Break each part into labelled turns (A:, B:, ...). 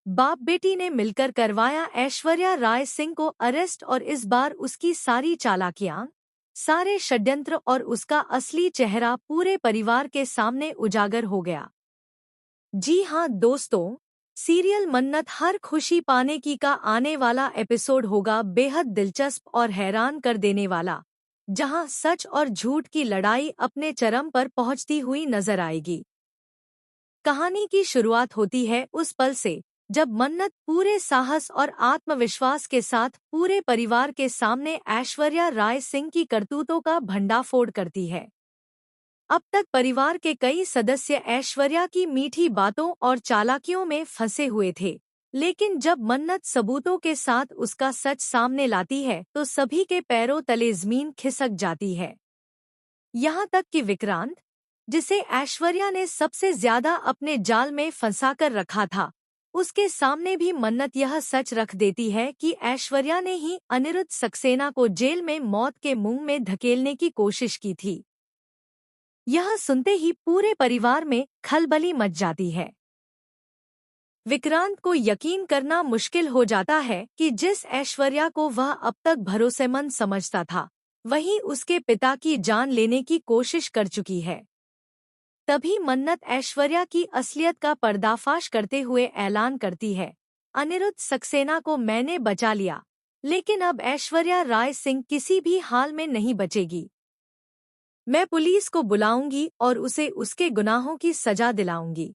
A: बाप बेटी ने मिलकर करवाया ऐश्वर्या राय सिंह को अरेस्ट और इस बार उसकी सारी चालाकियां, सारे षड्यंत्र और उसका असली चेहरा पूरे परिवार के सामने उजागर हो गया। जी हां दोस्तों, सीरियल मन्नत हर खुशी पाने की का आने वाला एपिसोड होगा बेहद दिलचस्प और हैरान कर देने वाला, जहां सच और झूठ की लड़ाई अपने चरम पर पहुंचती हुई नजर आएगी। कहानी की शुरुआत होती है उस पल से जब मन्नत पूरे साहस और आत्मविश्वास के साथ पूरे परिवार के सामने ऐश्वर्या राय सिंह की करतूतों का भंडाफोड़ करती है। अब तक परिवार के कई सदस्य ऐश्वर्या की मीठी बातों और चालाकियों में फंसे हुए थे, लेकिन जब मन्नत सबूतों के साथ उसका सच सामने लाती है तो सभी के पैरों तले जमीन खिसक जाती है। यहाँ तक कि विक्रांत, जिसे ऐश्वर्या ने सबसे ज्यादा अपने जाल में फंसाकर रखा था, उसके सामने भी मन्नत यह सच रख देती है कि ऐश्वर्या ने ही अनिरुद्ध सक्सेना को जेल में मौत के मुंह में धकेलने की कोशिश की थी। यह सुनते ही पूरे परिवार में खलबली मच जाती है। विक्रांत को यकीन करना मुश्किल हो जाता है कि जिस ऐश्वर्या को वह अब तक भरोसेमंद समझता था, वही उसके पिता की जान लेने की कोशिश कर चुकी है। तभी मन्नत ऐश्वर्या की असलियत का पर्दाफाश करते हुए ऐलान करती है, अनिरुद्ध सक्सेना को मैंने बचा लिया, लेकिन अब ऐश्वर्या राय सिंह किसी भी हाल में नहीं बचेगी। मैं पुलिस को बुलाऊंगी और उसे उसके गुनाहों की सजा दिलाऊंगी।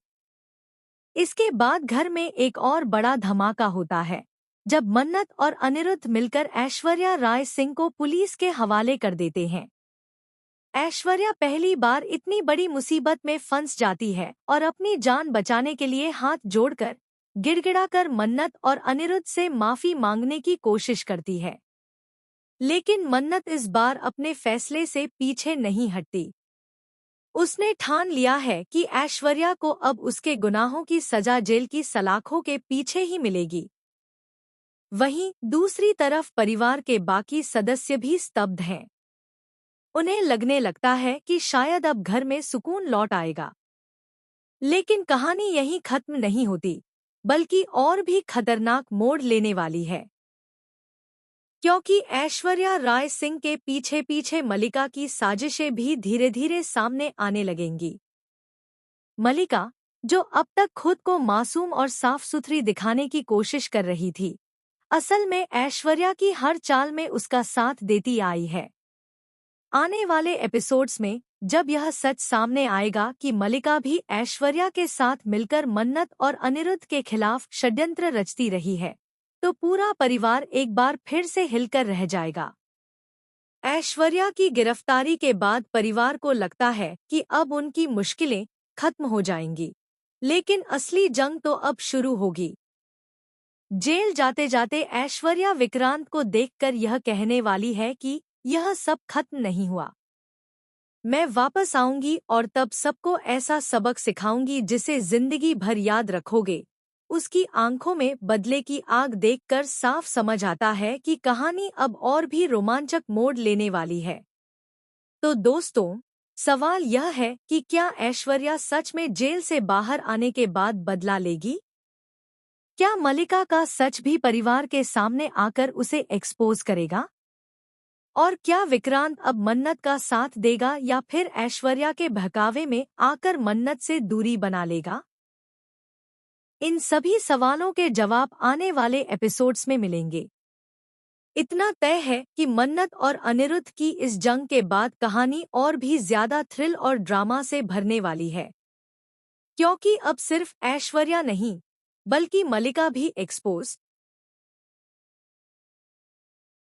A: इसके बाद घर में एक और बड़ा धमाका होता है, जब मन्नत और अनिरुद्ध मिलकर ऐश्वर्या राय सिंह को पुलिस के हवाले कर देते हैं। ऐश्वर्या पहली बार इतनी बड़ी मुसीबत में फंस जाती है और अपनी जान बचाने के लिए हाथ जोड़कर, गिड़गिड़ाकर मन्नत और अनिरुद्ध से माफी मांगने की कोशिश करती है। लेकिन मन्नत इस बार अपने फैसले से पीछे नहीं हटती। उसने ठान लिया है कि ऐश्वर्या को अब उसके गुनाहों की सजा जेल की सलाखों के पीछे ही मिलेगी। वहीं दूसरी तरफ परिवार के बाकी सदस्य भी स्तब्ध हैं। उन्हें लगने लगता है कि शायद अब घर में सुकून लौट आएगा। लेकिन कहानी यहीं खत्म नहीं होती, बल्कि और भी खतरनाक मोड़ लेने वाली है, क्योंकि ऐश्वर्या राय सिंह के पीछे पीछे मलिका की साजिशें भी धीरे धीरे सामने आने लगेंगी। मलिका, जो अब तक खुद को मासूम और साफ सुथरी दिखाने की कोशिश कर रही थी, असल में ऐश्वर्या की हर चाल में उसका साथ देती आई है। आने वाले एपिसोड्स में जब यह सच सामने आएगा कि मलिका भी ऐश्वर्या के साथ मिलकर मन्नत और अनिरुद्ध के खिलाफ षड्यंत्र रचती रही है, तो पूरा परिवार एक बार फिर से हिलकर रह जाएगा। ऐश्वर्या की गिरफ्तारी के बाद परिवार को लगता है कि अब उनकी मुश्किलें खत्म हो जाएंगी, लेकिन असली जंग तो अब शुरू होगी। जेल जाते जाते ऐश्वर्या विक्रांत को देखकर यह कहने वाली है कि यह सब खत्म नहीं हुआ। मैं वापस आऊंगी और तब सबको ऐसा सबक सिखाऊंगी जिसे जिंदगी भर याद रखोगे। उसकी आंखों में बदले की आग देखकर साफ समझ आता है कि कहानी अब और भी रोमांचक मोड़ लेने वाली है। तो दोस्तों, सवाल यह है कि क्या ऐश्वर्या सच में जेल से बाहर आने के बाद बदला लेगी? क्या मलिका का सच भी परिवार के सामने आकर उसे एक्सपोज करेगा? और क्या विक्रांत अब मन्नत का साथ देगा या फिर ऐश्वर्या के बहकावे में आकर मन्नत से दूरी बना लेगा? इन सभी सवालों के जवाब आने वाले एपिसोड्स में मिलेंगे। इतना तय है कि मन्नत और अनिरुद्ध की इस जंग के बाद कहानी और भी ज्यादा थ्रिल और ड्रामा से भरने वाली है, क्योंकि अब सिर्फ ऐश्वर्या नहीं, बल्कि मलिका भी एक्सपोज